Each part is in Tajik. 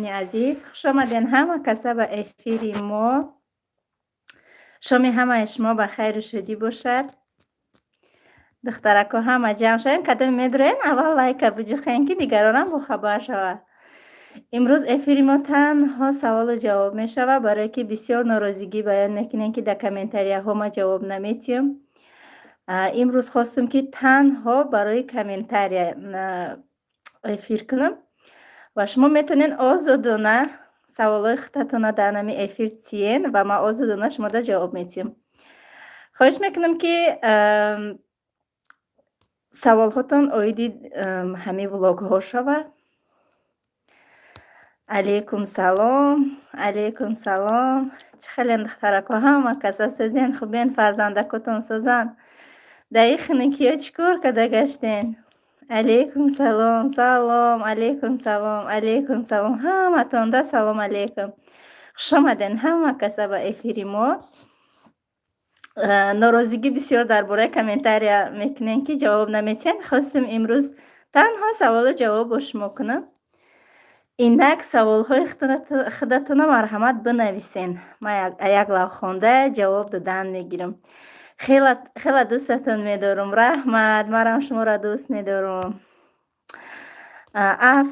عزیز خوش آمدین همه کسا به افیری ما. شام همه شما به خیر و شادی باشد. دخترکا همه جمع شویم کدام میدارین اول لایک بجوخین که دیگرانم با خبر شود. امروز افیری ما تنها سوال و جواب می شود برای که بسیار ناراضگی بیان میکنین که در کامنتاریا ها ما جواب نمیتیم. امروز خواستم که تنها برای کامنتاریا افیر کنم و شما میتونین آزادانه سوالای خودتون در نمی افیر چیین و ما آزادانه شما در جواب میتیم. خواهش میکنم که سوال هاتون اویدی همه ولاگ ها شود. علیکم سلام. علیکم سلام. چه خیلی دخترکا همه کسا سازین خوبین فرزندکتون سازن دقیق کیا چکار کده گشتین. علیکم سلام. سلام علیکم سلام علیکم سلام همه تونده سلام علیکم. خوش آمدین همه کسا به افیری ما. ناراضگی بسیار درباره کامنتاریا میکنین که جواب نمیتین. خواستم امروز تنها سوال و جواب با شما کنم. اینک سوال های خودتون مرحمت بنویسین. ما یک لو خونده جواب دادن میگیرم. خیلی دوستتون میدارم. رحمت مرم شما را دوست میدارم.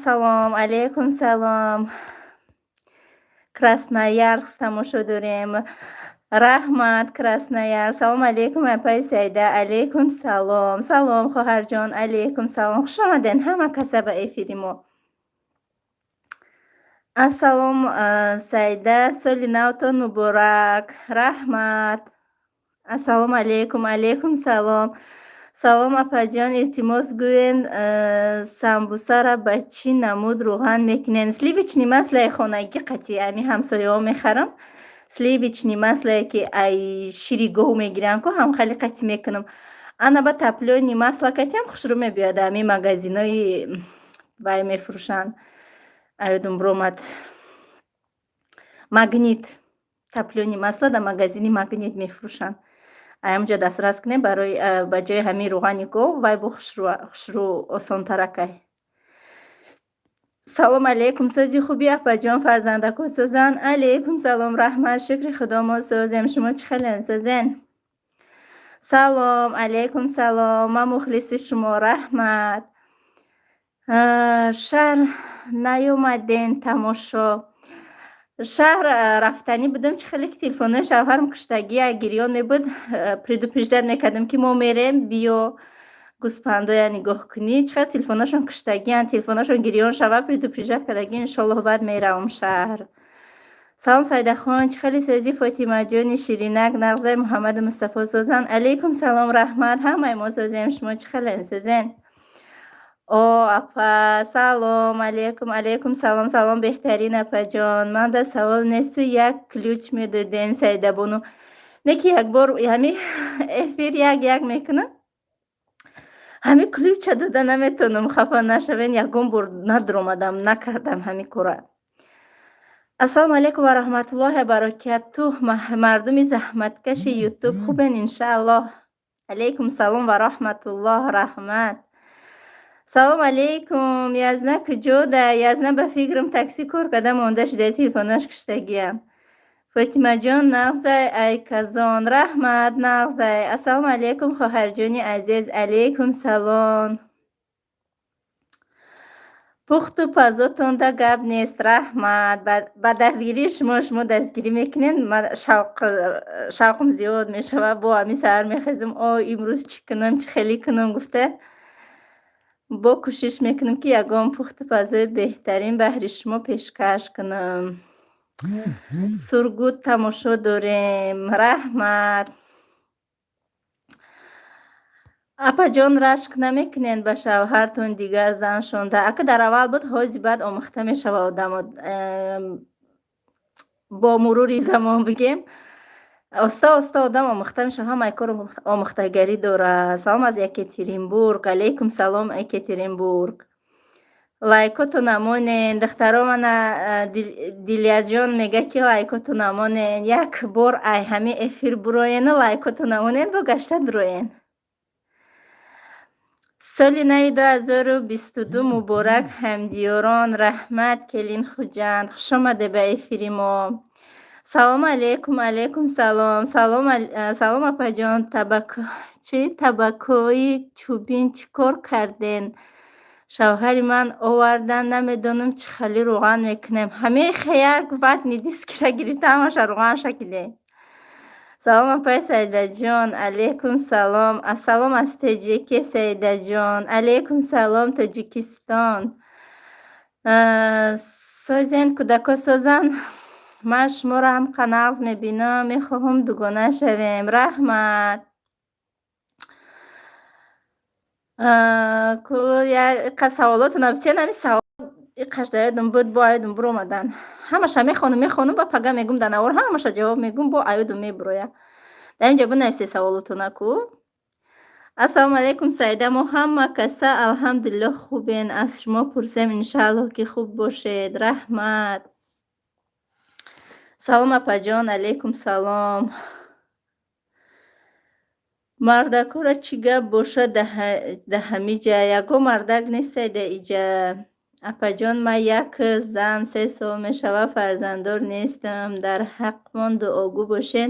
سلام علیکم سلام. کراسنایارسک تماشا داریم. رحمت کراسنایار. سلام علیکم اپای سیده. علیکم سلام. سلام خواهر جان. علیکم سلام. خوش آمدین همه کسا به افیری ما. السلام سیده. سالی نوتون مبارک. رحمت. السلام علیکم. علیکم سلام. سلام اپا جان. التماس گوین سمبوسا را با چی نمود روغن میکنین. سلیبیچ نیمسله خانگی قطعی امی همسایه ها میخرم. سلیبیچ نیمسله که ای شیری گو میگیرن که هم خیلی قطعی میکنم. انا با تپلو نیمسله قطعی هم خوش رو میبیاده. امی مگازین های وای میفروشن. ایدون برومد مگنیت تپلو نیمسله در مگازینی مگنیت میفروشن. اینجا دسترس کنیم برای بجای همین روغنی گو وای با خوش رو آسان ترکه. سلام علیکم سازی خوبی اپا جان فرزندکو سازن. علیکم سلام رحمت شکر خدا ما سازیم. شما چه خیلی سازین. سلام علیکم سلام. ما مخلص شما رحمت. شهر نیومدین تماشا. شهر رفتنی بودم چه خیلی که تلفنه شوهرم کشتگی گریان می بود پریدو پیشداد میکردم که ما میریم بیا گوسپندای نگاه کنی چه خیلی تلفناشون کشتگی هن تلفناشون گریان شوه پریدو پیشداد کردگی انشالله بعد میرم شهر. سلام سایده خان. چه خیلی سازی فاطمه جان شیرینک نغزه محمد مصطفی سازن. علیکم سلام رحمت همه ما سازیم. شما چه خیلی سازین. اپا سلام علیکم. علیکم سلام. سلام بهترین اپا جان. من در سوال نیست یک کلوچ میدادین سیده بونو نکی یک بار همی افیر یک میکنم همی کلوچ داده نمیتونم خفا نشوین یکم بار ندرومدم نکردم همی کاره. السلام علیکم و رحمت الله برکاته. مردم زحمتکش یوتیوب خوبین انشاءالله. علیکم سلام و رحمت الله رحمت. سلام علیکم. یزنه کجا ده. یزنه به فکرم تاکسی کار کده مونده شده تلفنش کشتگیم. فاطمه جان نغزه ای کزان رحمت نغزه. السلام علیکم خواهر جانی عزیز. علیکم سلام. پخت و پزاتون ده گب نیست رحمت. با دستگیری شما دستگیری میکنین من شوقم زیاد میشه با همی سر میخیزم امروز چی کنم چی خیلی کنم گفته با کوشش میکنم که یگام پخت پزای بهترین بهر شما پیشکش کنم. سرگود تماشا داریم رحمت. اپا جان رشک نمیکنین به شوهرتون دیگر زن شونده اگه در اول بود حاضی بعد آمخته میشه و با مرور زمان بگیم آستا آدم آمخته میشه همه کار آمختگری داره. سلام از یکترینبورگ. علیکم سلام یکترینبورگ. لایکاتو نمونین دخترا من دیلیا جان میگه که لایکاتو نمونین یک بار ای همی افیر بروین لایکاتو نمونین با گشته دروین. соли нави 2022 муборак ҳамдиёрон. Раҳмат келин хуҷанд. Хуш омаде ба эфири мо. Салом алейкум. Алейкум салом. Салом апаҷон. Табакои чӯбин чӣ кор карден? Шавҳари ман овардан, намедонам чӣ хали рӯған мекунем. Ҳамеха як ватни дискира гирифта ҳамаша рӯған шакиде. Салом апай Саидаҷон. Алейкум салом. Ассалом аз Таҷике Саидаҷон. Алейкум салом Тоҷикистон. Созен кӯдако созанд. Ман шуморо ҳам қанағз мебинам. Мехоҳам дугона шавем. Раҳмат. Яка саволотона бисёр нами савол иқашдаёдум буд бо аёдум буромадан. Ҳамаша мехонум ба пага мегум данавор ҳамаша ҷавоб мегум бо аёдум мебуроя. Дар инҷа бинависе саволотона ку. Ассалому алейкум Саида. Мо ҳама каса алҳамдулиллоҳ хубен. Аз шумо пурсем иншааллоҳ ки хуб бошед. Раҳмат. Салом апаҷон. Алейкум салом. Мардакора чӣ гап бошад да ҳамиҷа? Яго мардак нестеда иҷа. Апаҷон, ман як зан 3 сол мешава фарзанддор нестам. Дар ҳаққмон дуогӯ бошен.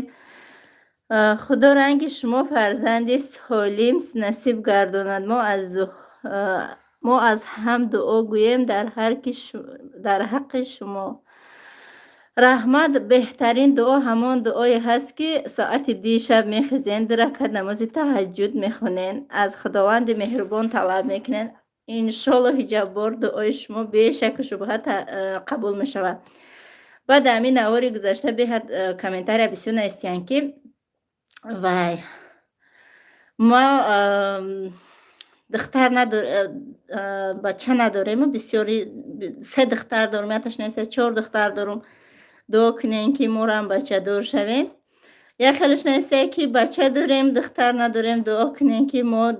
худо ранги шумо фарзанди солим насиб гардонад. мо аз ҳам дуо гӯем дар ҳаққи шумо. Раҳмат. Беҳтарин дуо ҳамон дуое ҳаст ки соати 2 шаб мехизен, 2 ракат намози таҳаҷҷуд мехонен, аз худованди меҳрубон талаб мекунен. Иншоаллоҳи ҷаббор дуои шумо бешаку шубҳа қабул мешавад. Баъд ҳамин навори гузашта беҳад комментария бисёр навистиянд ки вай мо духтар бача надорем. Бисёри 3 духтар дорем, яташ неса 4 духтар дорум. Дуо кунем ки морам бачадор шавем. Як хелиш неса ки бача дорем, духтар надорем. Дуо кунем ки мо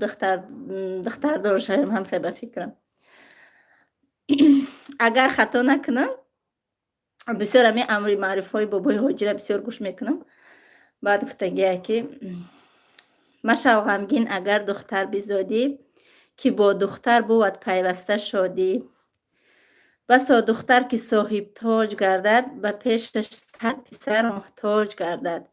духтардор шавем. ҳам хеле ба фикрам. Агар хато накунам, бисёр ҳамин амри маърифҳои бобои ҳоҷира бисёр гӯш мекунам. Баъд гуфтагия ки машав ғамгин агар духтар бизодӣ, ки бо духтар бувад пайваста шодӣ. басо духтар ки соҳибтоҷ гардад, ба пешаш 100 писар муҳтоҷ гардад.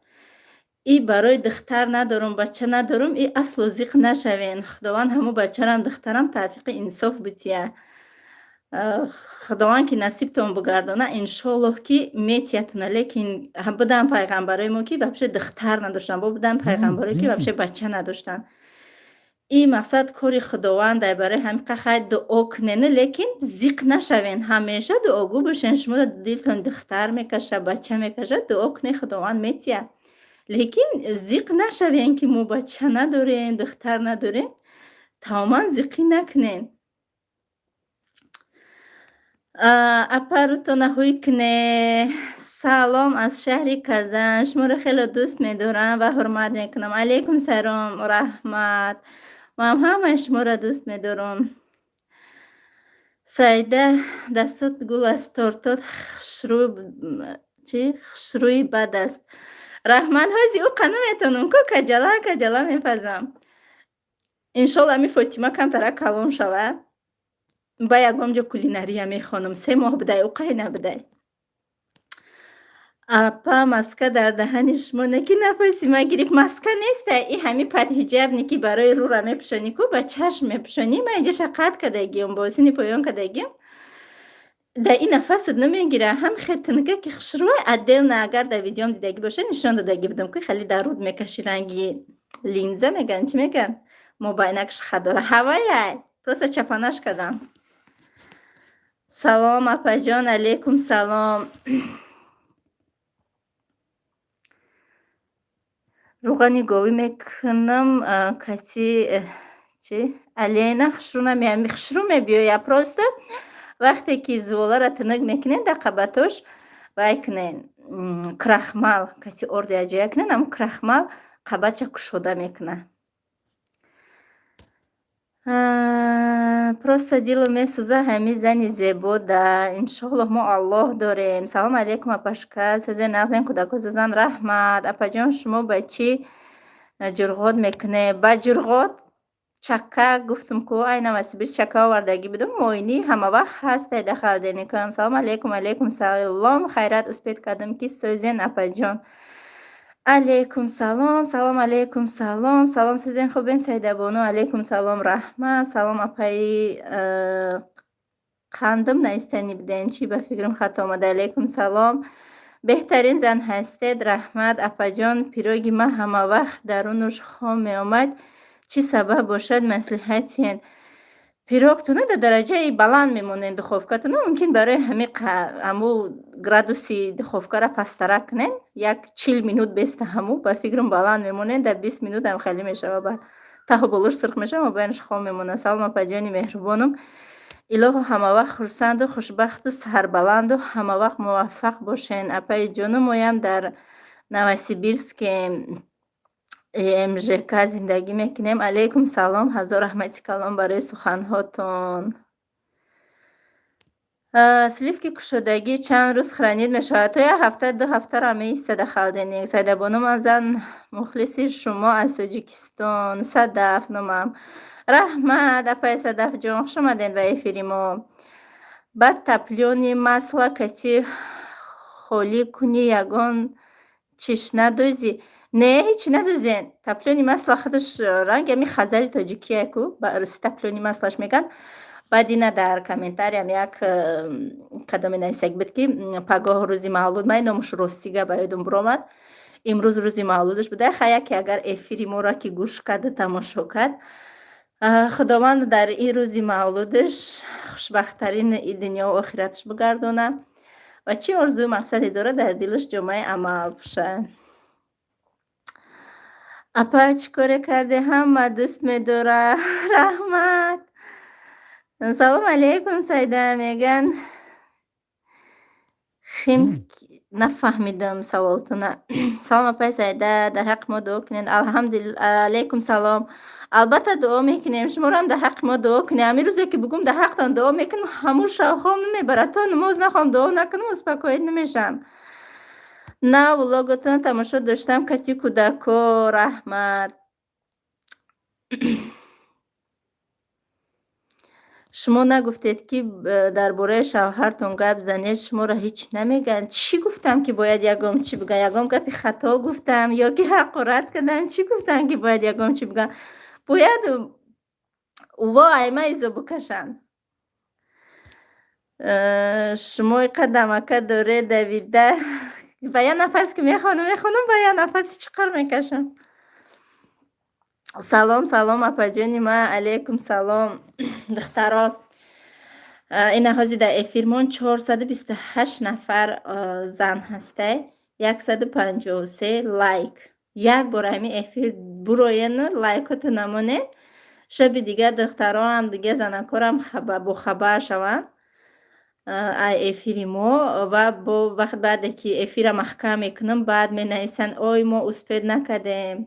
И барои духтар надорум, бача надорум, и аслу зиқ нашавен. Худованд ҳаму бачарам духтарам тавфиқи инсоф бития. худованд ки насибтон бугардона, иншоаллоҳ ки метиятуна. Лекин будан пайғамбарои мо ки вообще духтар надоштан, будан пайғамбарои ки вообще бача надоштан. И мақсад кори худованд ай барои ҳамиқа хай дуо кунену, лекин зиқ нашавен. Ҳамеша дуогӯ бошен. Шумо дилтон духтар мекаша, бача мекаша, дуо кунед, худованд метия. Лекин зиқ нашавен ки мо бача надорем, духтар надорем. Тамоман зиқӣ накунен. апарутона ҳуй куне. салом аз шаҳри Казан. Шуморо хеле дӯст медорам ва ҳурмат мекунам. Алейкум салом. Раҳмат. ман ҳамаи шуморо дӯст медорам. Саида дастот гул аст, тортот хушрӯи бад аст. Раҳмат. ҳози ӯ қану метонам ку каҷала мепазам. иншоаллоҳ ами Фотима камтарак калон шавад. ба ягон ҷо кулинария мехонам. 3 моҳ будай, ӯ қай набудай. апа маска дар даҳани шумо неки нафасима гирифт. Маска неста. И ҳами падҳиҷабне ки барои рӯра мепӯшонӣ ку, ба чашм мепӯшонӣ. Ман инҷоша қат кардагиам, бо осини поён кардагиам. Да и нафасат намегира. Ҳам хел тунка ки хушрӯй отдельно агар дар видеом дидагӣ боша нишон додагӣ будам ки хали дар руд мекаши ранги линза меган, чӣ меган? Мобайнакш хадора. Ҳаваяй. Просто чапанаш кардам. Салом апаҷон. Алейкум салом. рӯғани говӣ мекунам. Кати алена хушрӯ мебиёяд. Просто вақте ки зуволаро тунук мекунен, дар қабатош вай кунен крахмал, кати орди аҷоя кунен, ҳамун крахмал қабача кушода мекунад. Просто дилу месӯза ҳамин зани зебо да. Иншоаллоҳ мо Аллоҳ дорем. Салом алейкум апашка. сӯзе нағзен кӯдако сӯзанд. Раҳмат. Апаҷон шумо ба чӣ ҷурғот мекунед? Ба ҷурғот чака гуфтум ку ай навасибир чака овардагӣ будум моинӣ ҳамавақт ҳасте дахалдени кунам. Салом алейкум, алейкум салом. Хайрат успед кардам ки Сӯзен апаҷон. Алейкум салом, салом алейкум салом. Салом Сӯзен хубен Саидабону? Алейкум салом раҳмат. Салом апаи қандим наистани биден чӣ ба фикрам хат омада. Алейкум салом. Беҳтарин зан ҳастед. Раҳмат апаҷон. Пироги ма ҳамавақт дарунуш хом меомад. Чӣ сабаб бошад маслиҳатиен. Пирогтуна дар дараҷаи баланд мемонен духовкатуна мумкин барои ҳаму градуси духовкара пасттара кунен. Як 40 минут беста ҳаму ба фикрам баланд мемонен. Дар 20 минут ҳам хеле мешава ба таҳу болуш сирх мешава мобайнаш хом мемонад. Салом апаҷони меҳрубонам. Илоҳо ҳамавақт хурсанду хушбахту сарбаланду ҳамавақт муваффақ бошен. Апаи ҷонумоям дар Новосибирске МЖК зиндагӣ мекунем. Алейкум салом. ҳазор раҳмати калом барои суханҳотон. Сливки кушодагӣ чанд рӯз хранид мешавад? То 1 ҳафта 2 ҳафтаро меистода халденӣ. Саидабону ман зан мухлиси шумо аз Тоҷикистон. Садаф номам. Раҳмат апай Садафҷон, хуш омадед ба эфири мо. Баъд таплёни масла кати холӣ куни ягон чиш надӯзи? Не, ҳечи надӯзен. Таплёни масла худаш ранги ами хазари тоҷикие ку рӯси таплёни маслаш меган. Баъд ина дар комментариям як кадом менависак буд ки пагоҳ рӯзи мавлуд май номуш Ростига ба ёдум биромад. Имрӯз рӯзи мавлудаш буда. Яке агар эфири моро ки гӯш карду тамошо кард, худованд дар ин рӯзи мавлудаш хушбахттарин дунё ва охираташ бигардона ва чӣ орзу мақсаде дора дар дилаш ҷомаи амал пӯша. Апа чӣ коре карде? Ҳама дӯст медора. Раҳмат. Салом алейкум Саида меган хим нафаҳмидам саволтона. Салом апай Саида, дар ҳаққи мо дуо кунед. Алейкум салом. Албатта дуо мекунем. Шуморо ҳам дар ҳаққи мо дуо кунед. Ҳамин рӯзе ки бигӯм дар ҳаққтон дуо мекунем, ҳамун шавқом намебарад. То намоз нахонам, дуо накунам, успокоит намешам. На влоготона тамошо доштам кати кӯдако. Раҳмат. Шумо нагуфтед ки дар бораи шавҳартон гап занед, шуморо ҳеч намегӯянд. Чӣ гуфтам ки бояд ягон чӣ бигӯям? Ягон гапи хато гуфтам ё ки ҳақорат кардам? Чӣ гуфтам ки бояд ягон чӣ бигӯям? Бояд вой майзо бикашанд. Шумо қадамака доред давида. Ба як нафас ки мехонам, ба як нафаси чиқар мекашам. Салом, салом апаҷони ман. Алейкум салом. Духтаро, ина ҳозир дар эфирмон 428 нафар зан ҳастед. 153 лайк. Як бор ҳамин эфир буроен, лайкоту намонед. Шаби дигар духтаро ҳам дигар занакорам бохабар шаванд аз эфири мо ва бо вақт баъде ки эфира маҳкам мекунам, баъд менависанд ой мо успед накардем.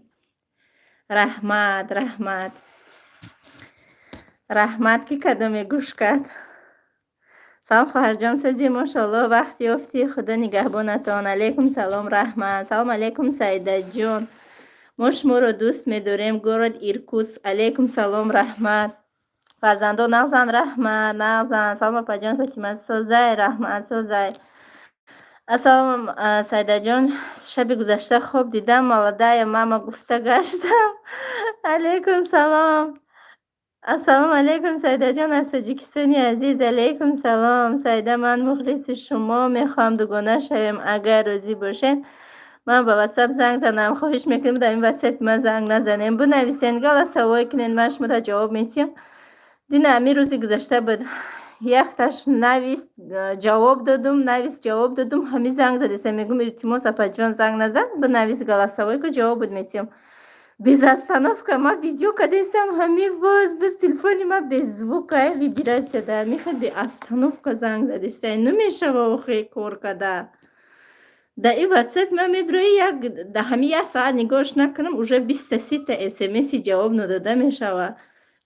Раҳмат, раҳмат. Раҳмат ки кадоме гӯш кард. Салом хоҳарҷон Сӯзи, мошалло вақт ёфтӣ. Худо нигаҳбонатон. Алейкум салом. Раҳмат. Салом алейкум Саидаҷон. Мо шуморо дӯст медорем. Город Иркутск. Алейкум салом. Раҳмат. Фарзандо нағзан. Раҳмат, нағзан. Салом апаҷон Фатима Созай. Раҳмат Созай. Ассалом Саидаҷон, шаби гузашта хоб дидам, молодая мама гуфта гаштам. Алейкум салом. Ассалому алейкум Саидаҷон аз Тоҷикистони азиз. Алейкум салом. Саида, ман мухлиси шумо, мехоҳам дугона шавем. Агар розӣ бошед, ман ба WhatsApp занг занам. хоҳиш мекунам дар ин WhatsApp ман занг назанем. Бинависен, голосовой кунед, ман шуморо ҷавоб медиҳам. Дина ҳамин рӯзи гузашта буд. Яхташ навист ҷавоб додум, ҳамин занг задесам. Мегӯм илтимос апаҷон занг назан, бинавис голосовой ку ҷавоб буд медиҳам. Без остановка ма видео кадестам, ҳамин воз без телефони ма без звука вибрация дар мехад без остановка занг задестай. Намешава охи кор када. Да ин WhatsApp ма медрои да ҳамин 1 соат нигоҳш накунам, уже 23 SMS ҷавоб надода мешава.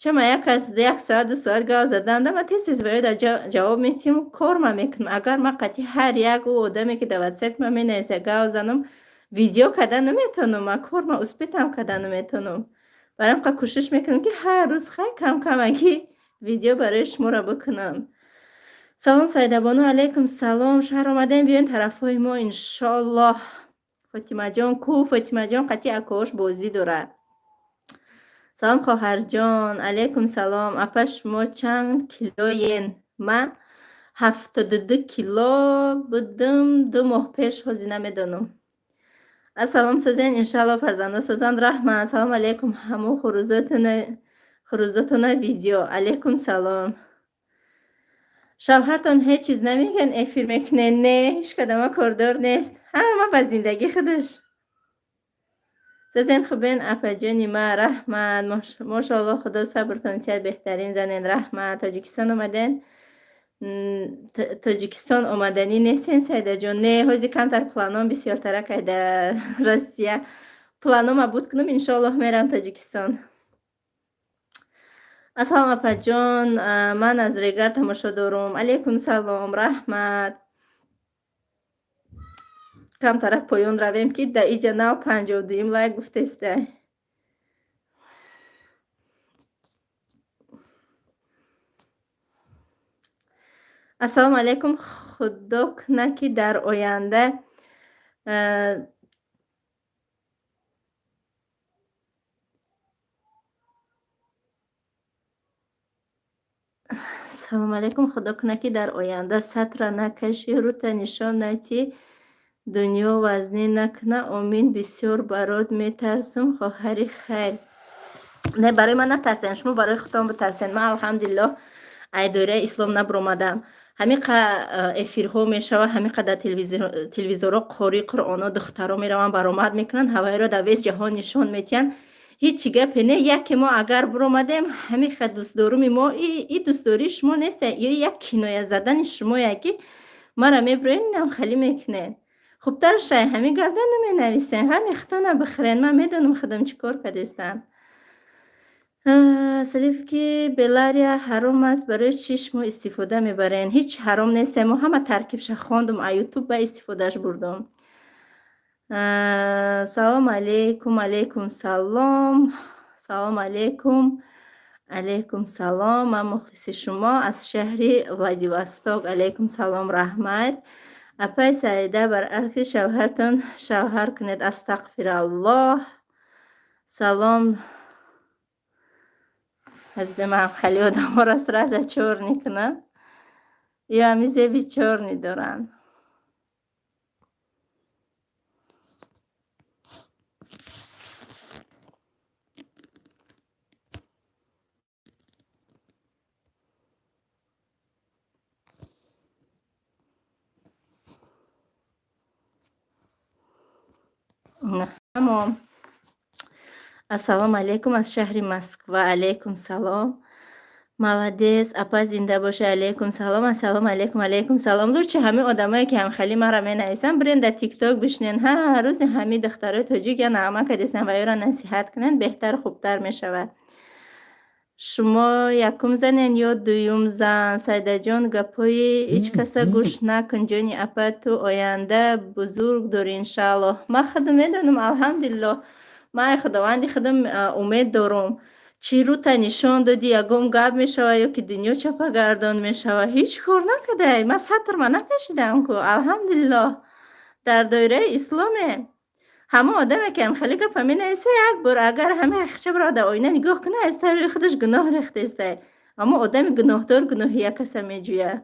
Чама як аз 1 соат 2 соат гап заданда ма тез ваёда ҷавоб медиҳам, кор ма мекунам. Агар ма қатъи ҳар як одаме ки дар WhatsApp ма менависа гап занам, видео када наметавонам, ма кор ма успетам када наметавонам. برام کوشش میکنم که هر روز خیلی کم کمکی ویدیو برای شما را بکنم. سلام سیده بانو، علیکم سلام. شهر آمدین بیاین طرف های ما انشالله. فاطمه جان کو؟ فاطمه جان قطعی اکاش بازی داره. سلام خواهر جان، علیکم سلام. اپا شما چند کیلوین؟ من 72 کیلو بودم 2 ماه پیش، حوزی نمیدونم. السلام سوزین انشالله فرزنده سوزن رحمت. سلام علیکم همو خروزتون ویدیو. علیکم سلام. شوهرتون هیچ چیز نمیگن افیر میکنه؟ نه هیچ کدام کردار نیست، همه با زندگی خودش. سوزین خوبین اپا جانی ما رحمت. ماشاءالله خدا صبرتون تیاد بهترین زنین رحمت. تاجیکستان اومدین؟ تاجیکستان اومدنی نیستین سیده جون؟ نه حوزی کمتر پلانم بسیار ترک در روسیه. پلانم بود کنم انشالله میرم تاجیکستان. السلام اپا جان، من از ریگر تماشا دارم. علیکم سلام رحمت. کم طرف پایون رویم که در ایجا 9:52 لایک گفته استه. السلام علیکم. خدا کنه که در آینده سلام علیکم. خدا کنه که در آینده سطر نکشی رو تا نشان نتی دنیا وزنی نکنه. آمین. بسیار برات میترسم خواهری خیر. نه برای من نترسین، شما برای خودتان بترسین. من الحمدلله ای دوره اسلام نبرمدم. همین افیرها میشوه، همین قدر تلویزیورها قاری قرآن ها دخترها میرون برآمد میکنن، هوای را در ویز جهان نشان میتین. هیچ گپی نه. یک ما اگر برآمدیم همین خد دوست دارم ما این دوست داری شما نیست، یا یک کنایه زدن شما یکی ما را میبرین خالی میکنین. خوب تر شای همین گردن نمی نویسین، همین خطانه بخرین. من میدونم خودم چیکار کردستم. سلیف که بلاریا حرام است، برای چی شما استفاده میبرین؟ هیچ حرام نیست، ما همه ترکیبش خواندم ایوتیوب با استفادهش بردم. سلام علیکم. علیکم سلام. سلام علیکم. علیکم سلام. من مخلص شما از شهر ولادیواستوک. علیکم سلام رحمت. اپای سعیده بر عرف شوهرتون شوهر کنید. استغفر الله. سلام. از به من خیلی آدم ها را سرازه چور نیکنه یا همیزه بی چور نیدارن. تمام. السلام علیکم از شهر مسکو. علیکم سلام. ملادیس اپا زنده باشه. علیکم سلام. السلام علیکم. علیکم سلام. لوچه همه آدمایی که هم خیلی مرا می نویسن برین در تیک تاک بشنین، هر روز همه دخترای تاجیک یا نغمه کردن و یا را نصیحت کنن، بهتر خوبتر می شود. شما یکم زنین یا دویم زن؟ سیده جان گپای هیچ کسا گوش نکن جانی اپا، تو آینده بزرگ داری انشالله. من خودم میدونم الحمدلله. من خداوندی خودم امید دارم. چی رو تا نشان دادی یکم گپ میشوه یا که دنیا چپا گردان میشوه، هیچ کار نکده. من سطر من نکشیدم که الحمدلله در دایره اسلامه. همه آدم که هم خیلی گپ همین ایسه یک بار اگر همه اخچه برا در آینه نگاه کنه ایسه روی خودش گناه ریخته ایسه. اما آدم گناهدار گناه یک کسا می جویه.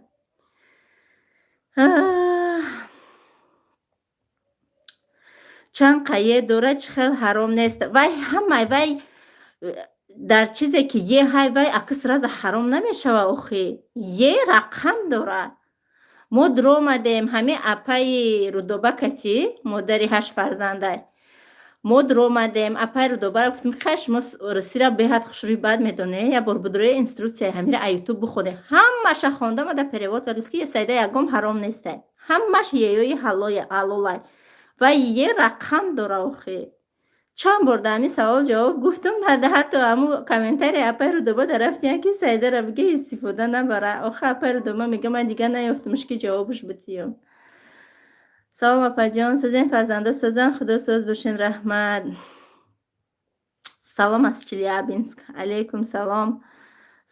چند قیه دوره چه خیلی حرام نیست. وای همه وای در چیزی که یه های وای اکس راز حرام نمیشه و اخی یه رقم داره. ما درو مدیم همه اپای رودوبه کتی مادری 8 فرزنده ما درو مدیم اپای رودوبه رو گفتیم خش ما رسی را بهت خوشروی بد میدونه یا بار بدروی اینستروکسیه همه را ایوتیوب بخوده. همش خونده ما در پریوات و گفت که یه سایده یکم حرام نیسته، همش یه حلالای و یه رقم داره اخی. چند بار دمی سوال جواب گفتم، حتی همو کامنتری اپای رو دوباره درفتیم که سایده را بگه استفاده نبره. آخه اپای رو دوباره میگه من دیگه نیفتمش که جوابش بتیم. سلام اپا جان. سوزین فرزنده سوزن خدا سوز باشین رحمت. салом аз Челябинск. Алейкум салом.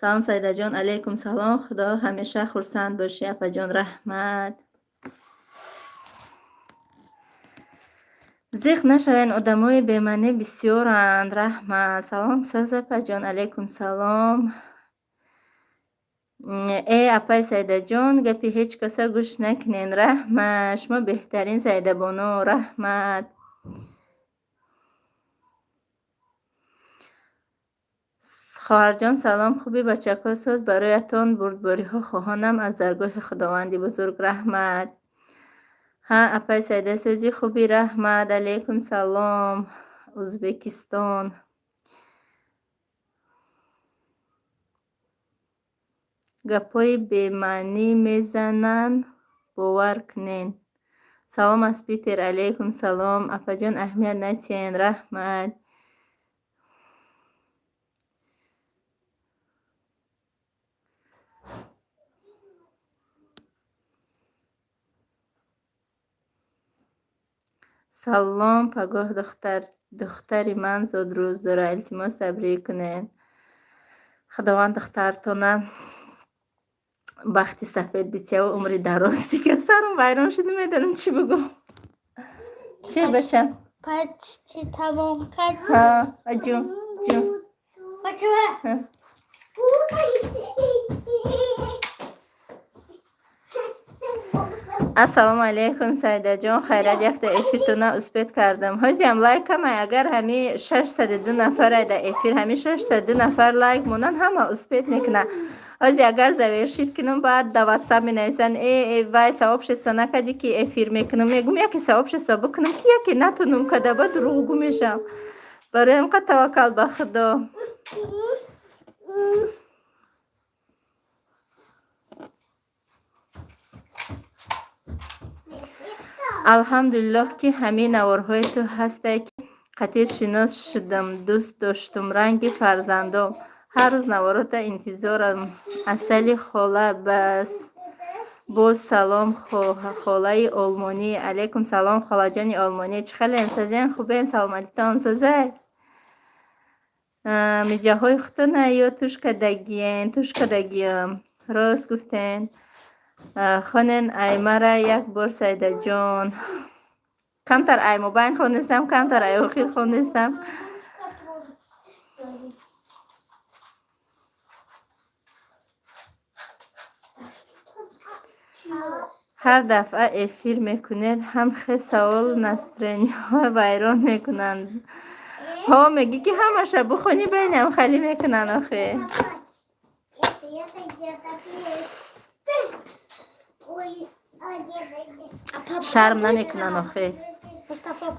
Салом Саида ҷон. Алейкум салом. Худо ҳамеша хурсанд бошӣ апаҷон. Раҳмат. зиқ нашавен, одамои бемаънӣ бисёранд. Раҳмат. Салом Соз апаҷон. Алейкум салом. Апай Саидаҷон, гапи ҳеҷ каса гӯш накунен. Раҳмат. Шумо беҳтарин Саидабоно. Раҳмат. хоҳарҷон салом. хуби бачако Соз бароятон бурдбориҳо хоҳонам аз даргоҳи худованди бузург. Раҳмат. ҳа апай Саида Сози хуби. Раҳмат. Алейкум салом. Узбекистон. гапҳои бемаънӣ мезанан, бовар кунен. салом аз Питер. Алейкум салом. Апаҷон аҳамият натиҳен. Раҳмат. салом. пагоҳ духтари ман зодрӯз дора. илтимос табрик кунен. худованд духтартона бахти сафед битяву умри дароз. Дига сарм вайрон шуд, намедонам чӣ бигӯм. Чӣ бачам? Почти тамом кард. Ҷун. ассалому алейкум Саидаҷон. хайрат, якта эфиртона успет кардам. ҳозиам лайкамай, агар ҳами 602 нафара да эфир, ҳами 602 нафар лайк монан, ҳама успет мекуна. ҳози агар завершид кинум, баъд да ватсап менависан вай сообщество накади ки эфир мекунам. мегум яке сообщество бикунам ки яке натунум када, ба дурӯғгӯ мешавам. бароям қа таваккал ба худо. алҳамдулиллоҳ ки ҳамин наворҳои ту ҳастай ки қатъи шинос шудам, дӯст доштум ранги фарзандом. ҳар рӯз наворота интизорам. асали хола бас. боз салом холаи олмонӣ. алейкум салом холаҷони олмонӣ. чӣ хален? сазен хубен? саломатитон сазай? миҷаҳои хутона ё тушкадагиям. рост гуфтен. хонен аймара як бор Саидаҷон. камтар аймубайн хонистам, камтар айохир хонистам. ҳар дафъа эфир мекунед, ҳам хе савол настроениҳо вайрон мекунанд. мегӣ ки ҳамаша бухони байнам халӣ мекунанд охе. шарм намекунанд охе.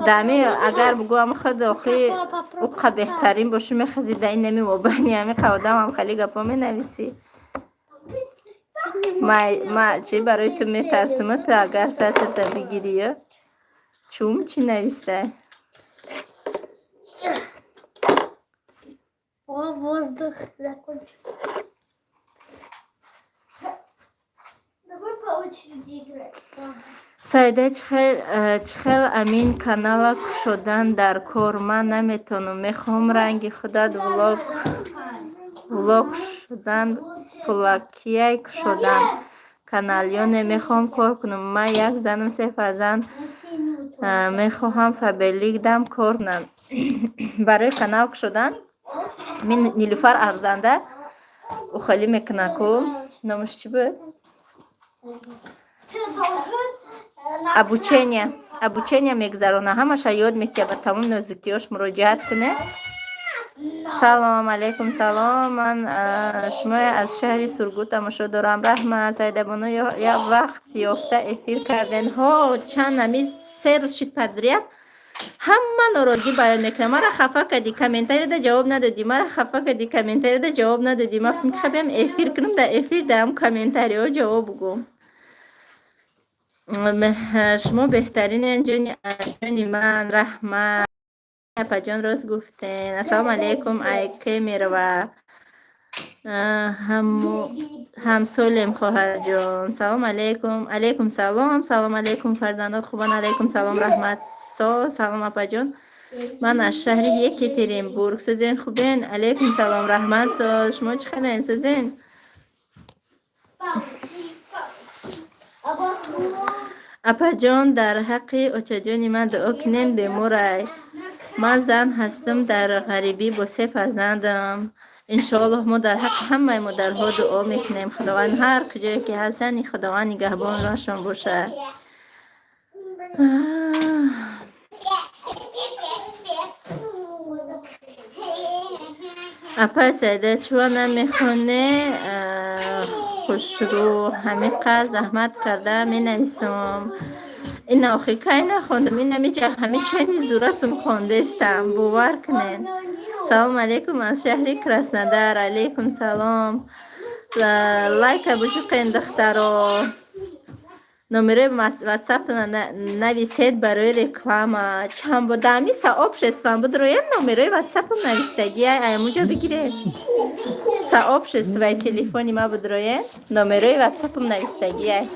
дами агар бигӯам худ охе уқа беҳтарин бошӣ мехази да ин нами мобайни ҳами қавдамам хали гапо менависӣ. ма чӣ барои ту метарсима ту агар сатрта бигирия? чум чӣ навистай? воздух закончил. Давай по очереди играть. Саида чихел амин канала кушодан дар кор. Ман наметонам. мехоҳам ранги худат влог шудан, плакияй кушодан каналёне мехоҳам кор кунам. ман як занам, 3 фарзанд мехоҳам фабелик дам кор кунам. барои канал кушодан мин Нилуфар Арзанда ухали мекуна ку. номаш чӣ буд? обучение мегзарона. ҳамаша ёд метия. ба тамом нозукиёш муроҷиат куне. салом алейкум. салом. ман шумо аз шаҳри Сургут тамошо дорам. раҳмат. Саидабоно як вақт ёфта эфир карден. чанд нами 3 рӯз шид подряд ҳама нородгӣ баён мекунам. мара хафа кади, комментарияда ҷавоб надодӣ. мара хафа кади, комментарияда ҷавоб надодӣ. мафтум ки хабиам эфир кунам, дар эфир даам комментариҳо ҷавоб бигӯм. шумо беҳтаринен ҷони ман. раҳмат. апаҷон рост гуфтен. ассалому алейкум. айке мерва ҳамсолем хоҳарҷон. салом алейкум. алейкум салом. салом алейкум фарзандот хубан. алейкум салом. раҳмат. салом апаҷон. من از شهر یکترینبورگ. سوزن خوبین؟ علیکم سلام رحمت ساز. شما چه خبرین سوزن؟ اپا جان در حق اوچا جان من دعا کنین به مورای. من زن هستم در غریبی با 3 فرزندم. انشاءالله ما در حق همه مادرها دعا میکنیم خداوند هر کجایی که هستن خداوند نگهبان راشون باشه. اپا سیده چون نمیخونه خوشرو همه قدر زحمت کرده می نویسم. این آخی که نخوندم این نمیجا همه چنی زورستم خونده استم باور کنین. سلام علیکم از شهری کرسندر. علیکم سلام. لایک بجو قین دخترو نمره واتساپ تون نویسید برای رکلام. چند بود دامی سا обществом بود روی نمره واتساپ هم نویستگی ایمونجا بگیره. سا общество و تلفنی ما بود روی نمره واتساپ هم نویستگی.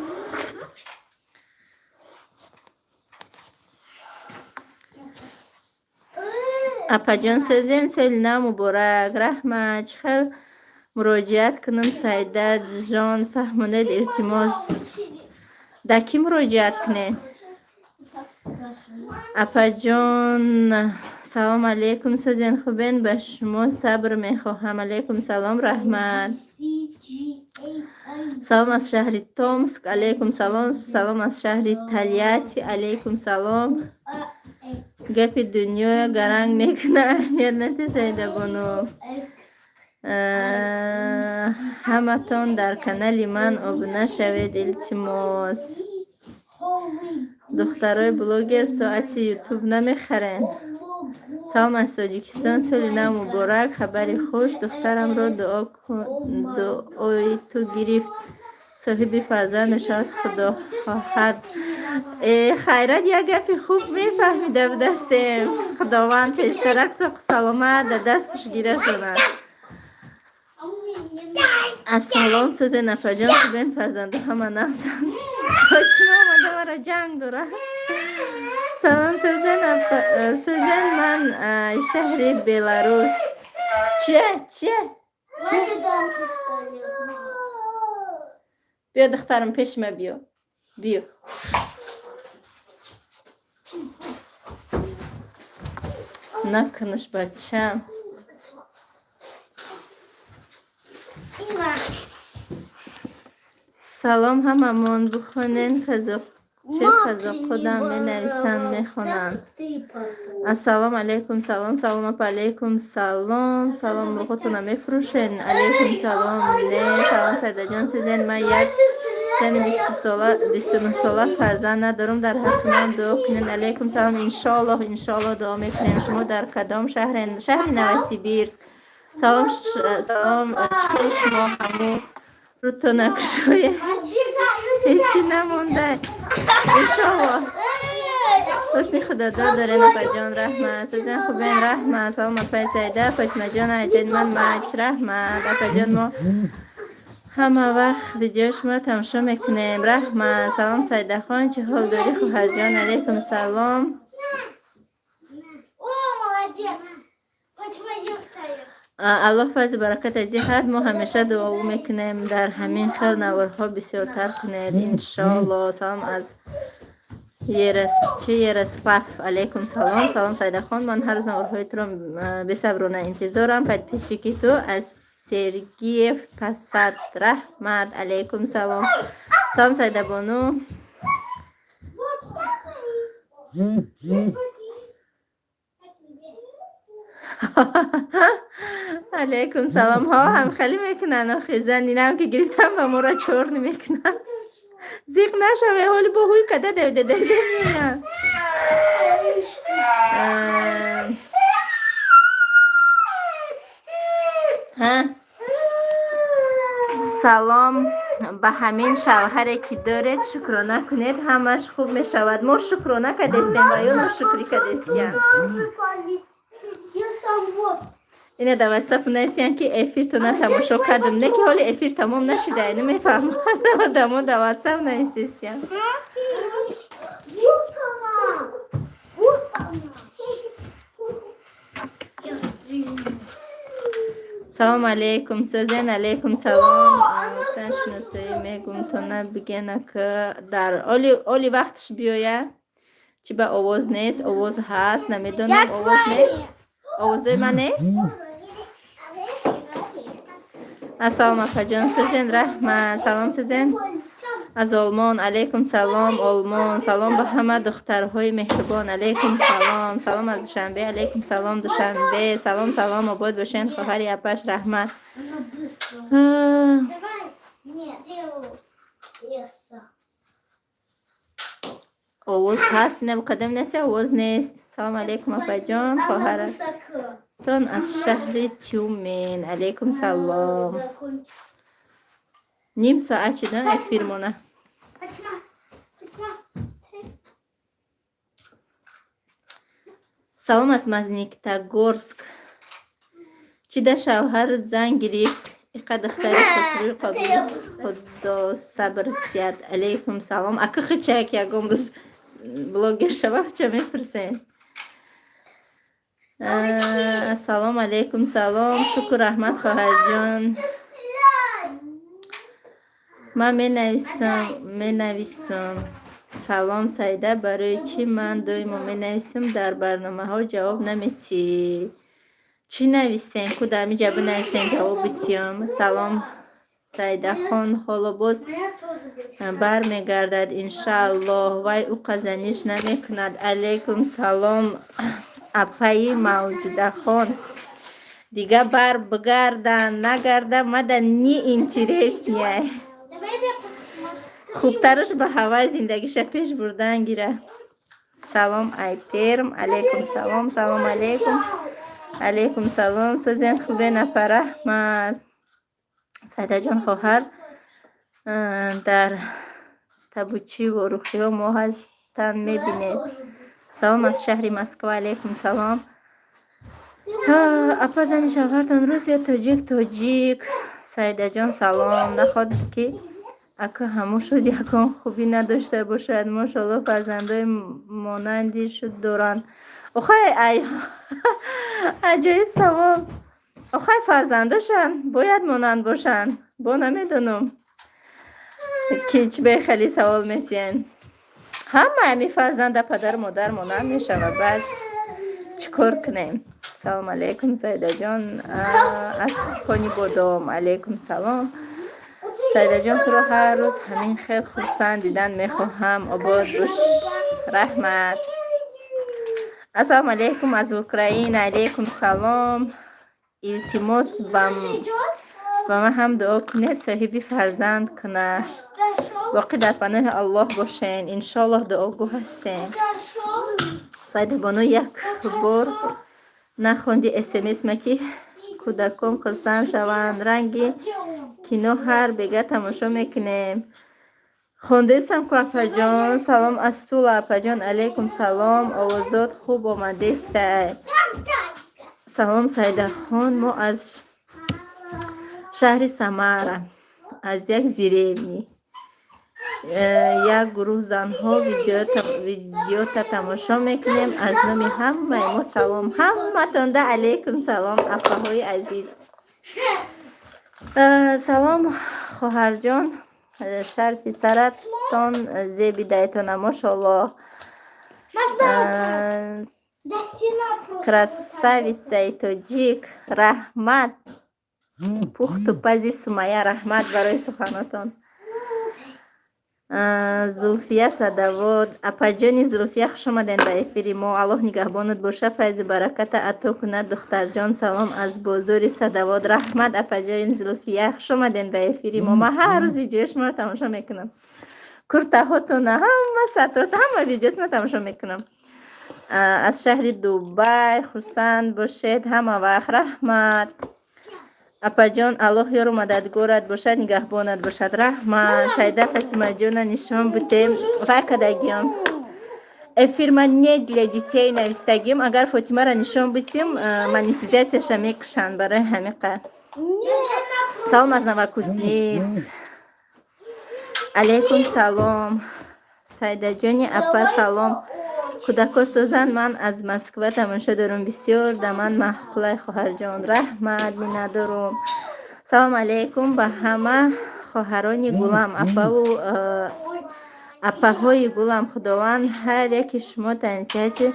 اپا جان سزین سال نام مبارک رحمت. چخل مراجعت کنم سعیده جان فهموند التماس دکی مراجعت کنه. اپا جان سلام علیکم سزین خوبین؟ به شما صبر میخواهم. علیکم سلام رحمت. سلام از شهر تومسک. علیکم سلام. سلام از شهر تالیاتی. علیکم سلام. گپ دنیا گرنگ میکنه اهمیت نتیزیده بانو. همه تان در کانال من ابونه شوید التماس. دخترای بلوگر ساعت یوتیوب نمیخرن. سلام از تاجیکستان سال نو مبارک. خبری خوش دخترم رو دعای تو گرفت صاحب فرزند شد خدا خواهد. خیرات یک گپ خوب میفهمیده به دستم خداوند پیشترک ساق سلامت در دستش گیره شده. السلام سوزن اپا جان خوبین؟ فرزنده همه نفسن خودشما آمده مرا جنگ داره. سلام سوزن من شهر بلاروس. چه؟ بیا دخترم پیش ما بیا نکنش بچم. سلام هممون بخونین چه قضا خودم می نویسن می خونن. السلام علیکم. سلام اپا علیکم سلام. سلام روخوتون می فروشن. علیکم سلام. نه سلام سیده جان سیزن من یک تن 29 ساله فرزند ندارم در حق من دعا کنین. علیکم سلام. انشالله دعا میکنیم. شما در کدام شهر نوسیبیرسک. سلام چکر شما همو رو تو نکشویه هیچی نمونده انشالله. حسنی خدا دارین اپا جان رحمت. سوزن خوبین رحمت. سلام اپا سیده فاطمه جان ایتین من مچ رحمت. اپا جان ما همه وقت ویدیو شما تماشا میکنیم رحمت. سلام سیده خان چه حال داری خواهر جان؟ علیکم سلام. الله فضل برکت از هر ما همیشه دعا میکنیم در همین خیل نوارها بسیارتر کنید انشالله. سلام از یرسلاف. علیکم سلام سیده خان من هر روز نوارهایت رو بصبرانه انتظارم. پد پیشی که تو از سرگیف پسد رحمت. علیکم سلام سیده بانو. علیکم سلام. ها هم خیلی میکنن آخی زنینم که گرفتم و مورا چور نمیکنن زیق نشوه حالی با هوی کده دویده میان. سلام به همین شوهری که دارید شکرانه کنید همش خوب میشود. ما شکرانه کدستیم و یا شکری کدستیم. اینه در واتساپ نیستیم که افیر تو نتماشا کردم نه که حالی افیر تمام نشده اینه میفهمم دمو در واتساپ نیستیم. салом алейкум Сӯзен алейкум салом таншиносӣ мегум то набигена ки дар оли вақташ биёя чи ба овоз нест овоз ҳаст намедонам овоз нест овозои ман нест ассалом апаҷон Сӯзен раҳмат салом Сӯзен аз Олмон алейкум салом Олмон салом ба ҳама духтарҳои меҳрубон алейкум салом салом аз Душанбе алейкум салом Душанбе салом обод бошен хоҳари апаш раҳмат овоз ҳаст набукадам нест овоз нест салом алейкум апаҷон хоҳаратон аз шаҳри Тюмен алейкум салом ним соат шудан эфир мона салом аз Магнитогорск чида шавҳарат занг гирифт иқа духтари хушрӯи қобил худо сабр диҳад алейкум салом ака хичак ягон рӯз блогер шава хича мепурсен ассалому алейкум салом шукр раҳмат хоҳарҷон ман менависам салом Саида барои чӣ ман доимо менависам дар барномаҳо ҷавоб наметӣ чӣ навистем ку дар ми ҷаба навистем ҷавоб битиём салом Саидахон ҳоло боз бармегардад иншааллоҳ вай уқазаниш намекунад алейкум салом апаи Мавҷудахон дига бар бигардан нагарда мада ни интересняй хубтараш ба ҳавай зиндагиша пеш бурдан гира салом Айтерм алейкум салом салом алейкум салом Сӯзен хубе напа раҳмат Саидаҷон хоҳар дар табучи ворухиҳо мо ҳастан мебинед салом аз шаҳри Москва алейкум салом апа зани шавҳартон рус ё тоҷик Саидаҷон салом наход ки ака ҳамун шуд ягон хубӣ надошта бошад мошалло фарзандои монанди шуд доранд охай аҷоиб савол охай фарзандошанд бояд монанд бошанд бо намедонам ки чӣ бехали савол метиҳанд ҳама ами фарзанда падару модар монанд мешавад баъд чӣ кор кунем салом алейкум Саидаҷон аз кони бодом алейкум салом Саидаҷон туро ҳар рӯз ҳамин хел хурсанд дидан мехоҳам обод бош раҳмат ассалому алейкум аз Украина алейкум салом илтимос ба ман ҳам дуо кунед соҳиби фарзанд кунад боқӣ дар паноҳи Аллоҳ бошен иншоаллоҳ дуогӯ ҳастем Саидабоно як бор нахонди смс ма ки кӯдакон хурсанд шаванд ранги кино ҳар бега тамошо мекунем хондестам ку апаҷон салом аз Тула апаҷон алейкум салом овозот хуб омадестай салом Саидахон мо аз шаҳри Самара аз як деревни як гурӯҳ занҳо видеота тамошо мекунем аз номи ҳамаи мо салом ҳаматонда алейкум салом апаҳои азиз салом хоҳарҷон шарфи саратон зебидайтона мошаллоҳ красавицаи тоҷик раҳмат пухту пази Сумайя раҳмат барои суханотон Зулфия Садовод апаҷони Зулфия хуш омаден ба эфири мо Аллоҳ нигаҳбонат боша файзу бараката ато кунад духтарҷон салом аз бозори Садовод раҳмат апаҷони Зулфия хуш омаден ба эфири мо ман ҳар рӯз видеои шуморо тамошо мекунам куртаҳотона ҳама сарторота ҳама видеотона тамошо мекунам аз шаҳри Дубай хурсанд бошед ҳама вақт раҳмат апаҷон Аллоҳ ёру мададгорат бошад нигаҳбонат бошад раҳмат Саида Фатимаҷона нишон будем вайкадагиён эфир ма не для детей навистагим агар Фотимара нишон бутим монетизатсияша мекушанд барои ҳамиқа салом аз Новокузнец алейкум салом Саидаҷони апа салом کودک سوزن من از مسکو تماشا دارم بسیار دمن محقله خواهر جان رحمت مینه دارم. سلام علیکم به همه خواهران گلم اپه های گلم. خداوند هر یک شما تنسیت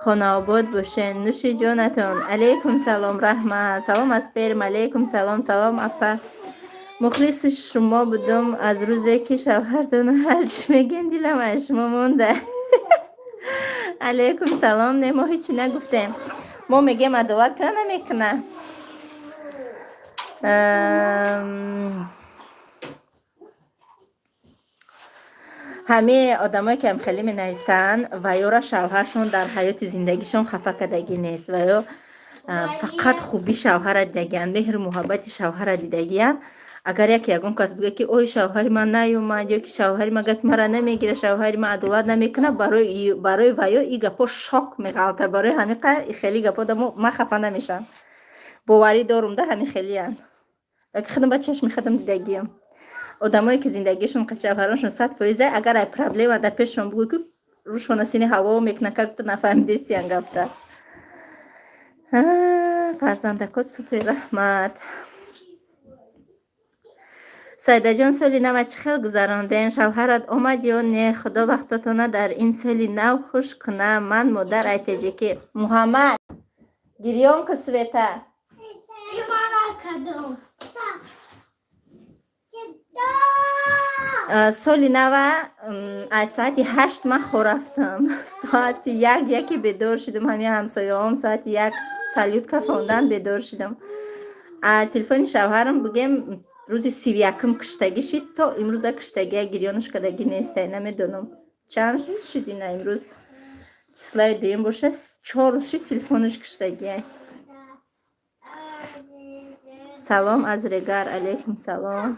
خانه آباد باشین. نوش جانتان. علیکم سلام رحمت. سلام از پیرم. علیکم سلام. سلام اپه. مخلص شما بودم از روزی که شوهرتون هرچی میگین دلم از شما مونده. علیکم سلام. نه ما هیچی نگفتیم. ما میگیم عدالت کنه نمیکنه. همه آدمایی که هم خیلی می نویسن و یا را شوهرشون در حیات زندگیشون خفه کردگی نیست و یا فقط خوبی شوهر دیدگیان، مهر محبت شوهر دیدگیان. اگر یکون کس بگه که اوی شوهر من نیومد یا که شوهر من گپ مرا نمیگیره، شوهر من عدالت نمیکنه، برای و یا این گپا شاک میغلطه. برای همین خیلی گپا ما خفه نمیشم. باوری دارم ده همین خیلی ان که خودم بچهش میخدم دیدگیم. آدمایی که زندگیشون شوهرانشون 100% اگر ای پرابلم در پیششون بگو که روشون سینی هوا میکنه که تو نفهمیدی سیان گفته. فرزندکات سپر رحمت. سایده جان سالی نو چه خیلی گذراندین؟ شوهرت آمد یا نه؟ خدا وقتتونه در این سالی نو خوش کنه. من مادر ایتجی که محمد گریان که سویته سالی نو از ساعت 8 من خورفتم. ساعت 1 بیدار شدم. همین همسایه هم ساعت 1 سالیوت کفاندن بیدار شدم. تلفن شوهرم بگم روزی 31 کشتگی شد. تا امروز کشتگی گریانش کدگی نیسته. نمیدونم چند روز شدی. نه امروز چسلای دیم باشه 4 روز شد تلفنش کشتگی. سلام از رگر. علیکم سلام.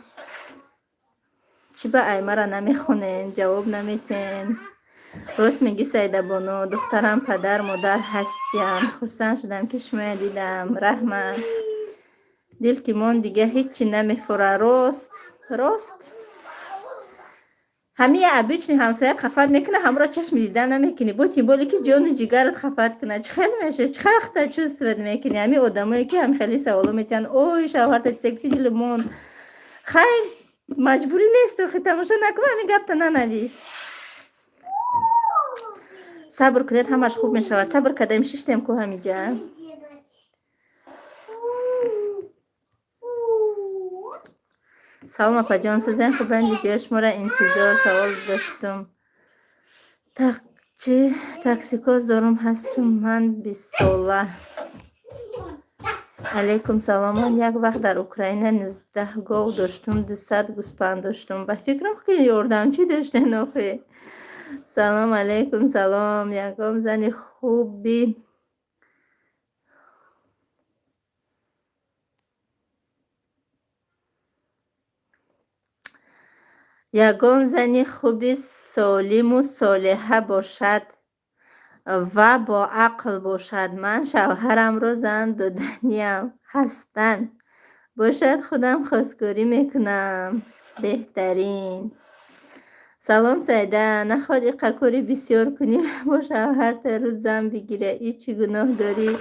چی با ایمه را نمیخونین؟ جواب نمیتین؟ راست میگی سیده بانو. دخترم پدر مادر هستیم. خوشحال شدم که شما دیدم. رحمت. دل که من دیگه هیچی نمیفوره. راست همه ابیچنی همسایت خفت میکنه همراه چشم دیدن نمیکنی. با تیمبالی که جان جگرت خفت کنه چه خیلی میشه. چه خیلی چوست ود میکنی. همه آدمایی که هم خیلی سوالو میتین اوی شوهرت سکسی دلمون خیلی مجبوری نیست. تو خیلی تماشا نکنم همین گفت ننویس. صبر کنید همش خوب میشود. صبر کردیم ششتیم که همیجا. سلام اپا جان سوزن خوبن دیگه شما را انتظار سوال داشتم. تاکسیکوز دارم هستم من 20 ساله. علیکم سلام. من یک وقت در اوکراین 19 گاو داشتم 200 گوسپند داشتم. با فکرم که یاردم چی داشتن آخه. سلام علیکم سلام. یکم زنی خوبی یگان زنی خوبی سالم و صالحه باشد و با عقل باشد. من شوهرم رو زن دادنیم هستم باشد خودم خواستگاری میکنم بهترین. سلام سیده. نخواد قکوری بسیار کنی با شوهرت رو زن بگیره ای چی گناه داری؟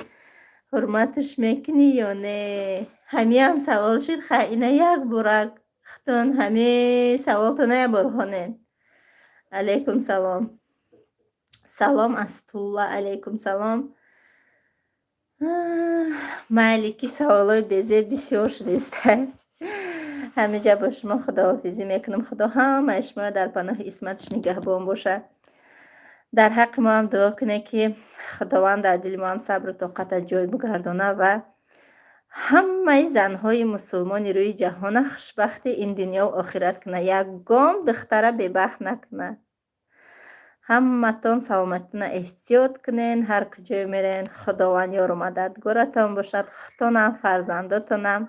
حرمتش میکنی یا نه؟ همه هم سوال شد خیلی یک برک ختون همه سوالتونه برهانه. علیکم سلام. سلام از طوله. علیکم سلام. مالکی سوالای بیزه بسیار شدیسته. همه جا با شما خداحافظی میکنم. خدا همه شما در پناه اسمتش نگهبان باشه. در حق ما هم دعا کنه که خداوند در دل ما هم صبر و طاقت جای بگردانه و همه زنهای مسلمان روی جهان خوشبخت این دنیا و آخرت کنه. یک گام دختره ببخت نکنه. همتون سلامتون احتیاط کنین. هر کجای میرین خداوند یار و مددگارتان باشد. خودتونم فرزنداتونم.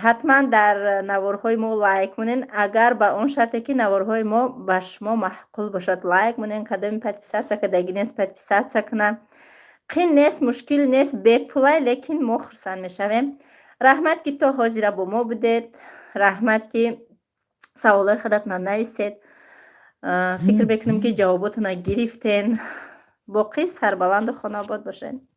حتما در نوارهای ما لایک کنین. اگر به اون شرطی که نوارهای ما به شما معقول باشد لایک کنین. قدم پدپیسات کدگی نیست پدپیسات کنه. قین نیست مشکل نیست بپلای لیکن ما خرسان میشویم. رحمت که تو حاضر با ما بودید. رحمت که سوالای خودت ننویسید. فکر میکنم که جواباتون گرفتین. باقی سربلند و خانه آباد باشین.